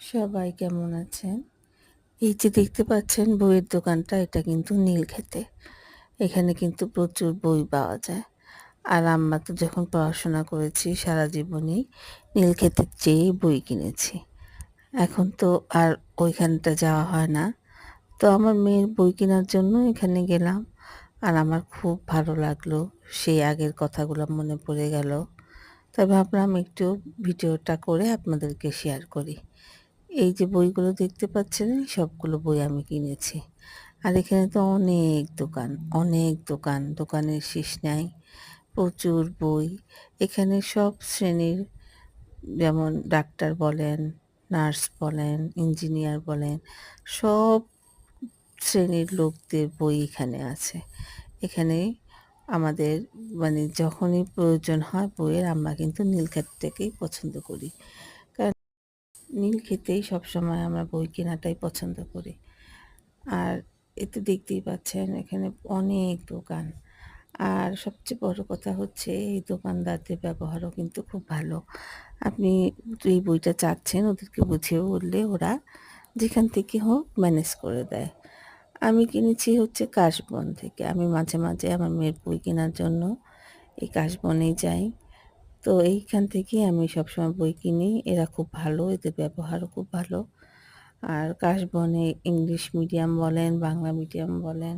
সবাই কেমন আছেন? এই যে দেখতে পাচ্ছেন বইয়ের দোকানটা, এটা কিন্তু নীলক্ষেতে। এখানে কিন্তু প্রচুর বই পাওয়া যায়। আর আমরা তো যখন পড়াশোনা করেছি সারা জীবনই নীলক্ষেতে যেয়েই বই কিনেছি। এখন তো আর ওইখানটা যাওয়া হয় না। তো আমার মেয়ের বই কেনার জন্য এখানে গেলাম। আর আমার খুব ভালো লাগলো। সেই আগের কথাগুলো মনে পড়ে গেল। তাই ভাবলাম একটু ভিডিওটা করে আপনাদেরকে শেয়ার করি। এই যে বইগুলো দেখতে পাচ্ছেন, এই সবগুলো বই আমি কিনেছি। আর এখানে তো অনেক দোকান, অনেক দোকান, দোকানের শেষ নাই। প্রচুর বই। এখানে সব শ্রেণীর, যেমন ডাক্তার বলেন, নার্স বলেন, ইঞ্জিনিয়ার বলেন, সব শ্রেণীর লোকদের বই এখানে আছে। এখানে আমাদের মানে যখনই প্রয়োজন হয় বইয়ের, আমরা কিন্তু নীলক্ষেত থেকেই পছন্দ করি। কারণ নীলক্ষেতেই সবসময় আমরা বই কেনাটাই পছন্দ করি। আর এতে দেখতেই পাচ্ছেন এখানে অনেক দোকান। আর সবচেয়ে বড় কথা হচ্ছে এই দোকানদারদের ব্যবহারও কিন্তু খুব ভালো। আপনি এই বইটা চাচ্ছেন, ওদেরকে বুঝিয়ে বললে ওরা যেখান থেকে হোক ম্যানেজ করে দেয়। আমি কিনেছি হচ্ছে কাশবন থেকে। আমি মাঝে, মাঝে আমার মেয়ের বই কেনার জন্য এই কাশবনেই যাই। তো এইখান থেকেই আমি সবসময় বই কিনি। এরা খুব ভালো, এদের ব্যবহারও খুব ভালো। আর কাশবনে ইংলিশ মিডিয়াম বলেন, বাংলা মিডিয়াম বলেন,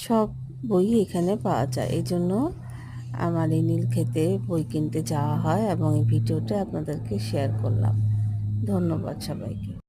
সব বই এখানে পাওয়া যায়। এজন্য আমার এই নীলক্ষেতে বই কিনতে যাওয়া হয় এবং এই ভিডিওটা আপনাদেরকে শেয়ার করলাম। ধন্যবাদ সবাইকে।